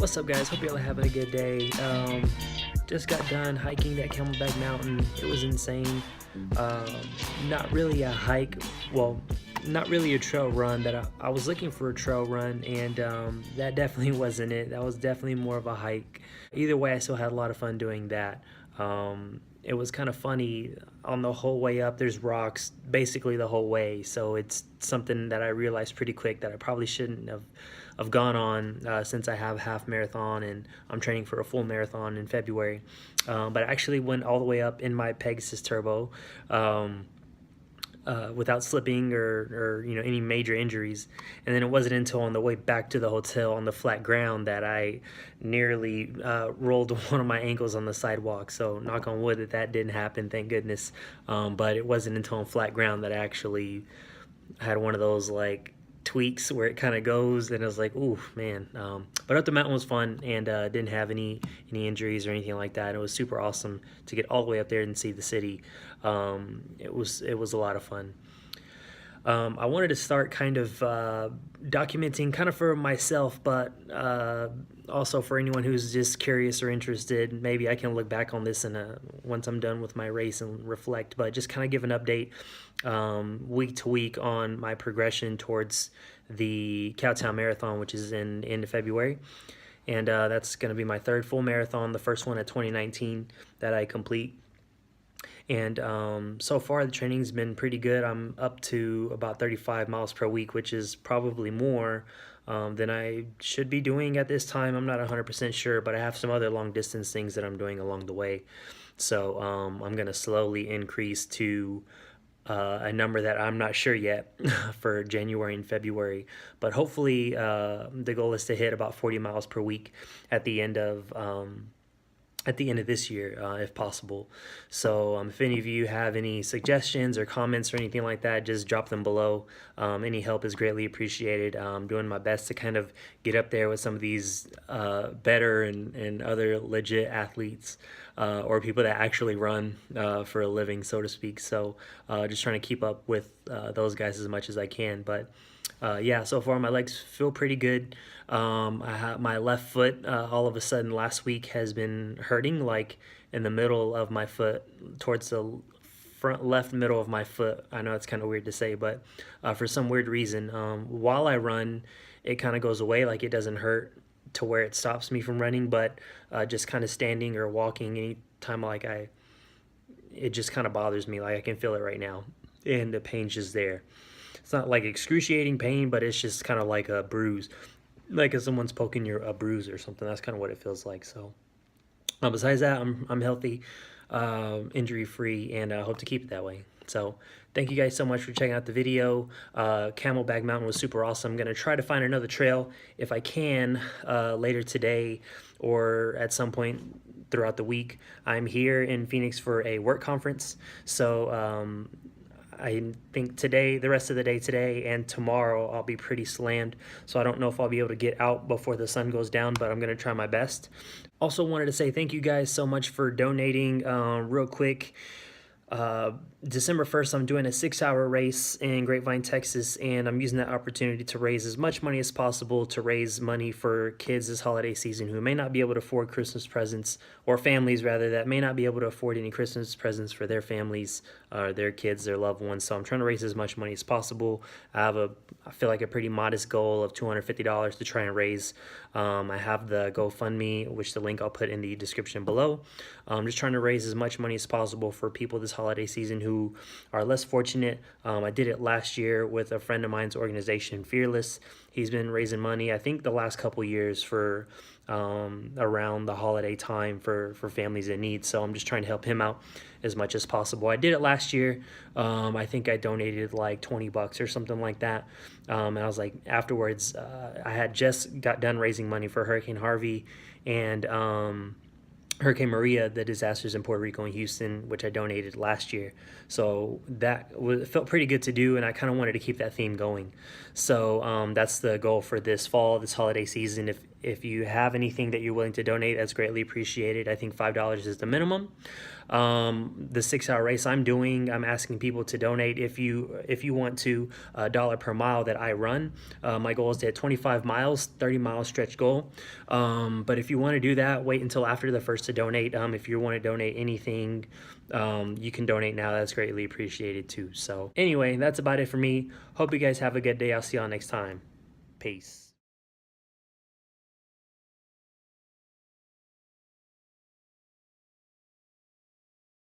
What's up, guys? Hope y'all are having a good day. Just got done hiking that Camelback Mountain. It was insane. Not really a hike, well, not really a trail run. That I was looking for a trail run, and that definitely wasn't it. That was definitely more of a hike. Either way, I still had a lot of fun doing that. It was kind of funny on the whole way up. There's rocks basically the whole way, so it's something that I realized pretty quick that I probably shouldn't have gone on since I have a half marathon and I'm training for a full marathon in February. But I actually went all the way up in my Pegasus Turbo without slipping or any major injuries. And then it wasn't until on the way back to the hotel on the flat ground that I nearly rolled one of my ankles on the sidewalk. So knock on wood that didn't happen, thank goodness. But it wasn't until on flat ground that I actually had one of those like tweaks where it kind of goes, and I was like, ooh, man. But up the mountain was fun, and didn't have any injuries or anything like that. It was super awesome to get all the way up there and see the city. It was a lot of fun. I wanted to start kind of documenting kind of for myself, but also for anyone who's just curious or interested. Maybe I can look back on this once I'm done with my race and reflect, but just kind of give an update week to week on my progression towards the Cowtown Marathon, which is in end of February. And that's going to be my third full marathon, the first one at 2019 that I complete. And so far the training's been pretty good. I'm up to about 35 miles per week, which is probably more than I should be doing at this time. I'm not 100% sure, but I have some other long distance things that I'm doing along the way. So I'm going to slowly increase to a number that I'm not sure yet for January and February. But hopefully the goal is to hit about 40 miles per week at the end of this year, if possible. So if any of you have any suggestions or comments or anything like that, just drop them below. Any help is greatly appreciated. I'm doing my best to kind of get up there with some of these better and other legit athletes or people that actually run for a living, so to speak. So just trying to keep up with those guys as much as I can. But yeah, so far my legs feel pretty good. I have my left foot all of a sudden last week has been hurting, like in the middle of my foot, towards the front left middle of my foot. I know it's kind of weird to say, but for some weird reason, while I run, it kind of goes away, like it doesn't hurt to where it stops me from running, but just kind of standing or walking anytime like it just kind of bothers me, like I can feel it right now, and the pain's just there. It's not like excruciating pain, but it's just kind of like a bruise, like if someone's poking a bruise or something. That's kind of what it feels like. So besides that, I'm healthy, injury free, and I hope to keep it that way. So thank you guys so much for checking out the video. Camelback Mountain was super awesome. I'm gonna try to find another trail if I can later today or at some point throughout the week. I'm here in Phoenix for a work conference, so I think today, the rest of the day today and tomorrow, I'll be pretty slammed. So I don't know if I'll be able to get out before the sun goes down, but I'm going to try my best. Also wanted to say thank you guys so much for donating real quick. December 1st, I'm doing a 6-hour race in Grapevine, Texas, and I'm using that opportunity to raise as much money as possible to raise money for kids this holiday season who may not be able to afford Christmas presents, or families rather, that may not be able to afford any Christmas presents for their families, their kids, their loved ones. So I'm trying to raise as much money as possible. I feel like a pretty modest goal of $250 to try and raise. I have the GoFundMe, which the link I'll put in the description below. I'm just trying to raise as much money as possible for people this holiday season who are less fortunate. I did it last year with a friend of mine's organization, Fearless. He's been raising money, I think, the last couple years for around the holiday time for families in need. So I'm just trying to help him out as much as possible. I did it last year. I think I donated like $20 or something like that. And I was like, afterwards, I had just got done raising money for Hurricane Harvey and Hurricane Maria, the disasters in Puerto Rico and Houston, which I donated last year. So that felt pretty good to do, and I kind of wanted to keep that theme going. So that's the goal for this fall, this holiday season. If you have anything that you're willing to donate, that's greatly appreciated. I think $5 is the minimum. The 6-hour race I'm doing, I'm asking people to donate if you want to, $1 per mile that I run. My goal is to hit 25 miles, 30 mile stretch goal. But if you want to do that, wait until after the first to donate. If you want to donate anything, you can donate now. That's greatly appreciated too. So anyway, that's about it for me. Hope you guys have a good day. I'll see y'all next time. Peace.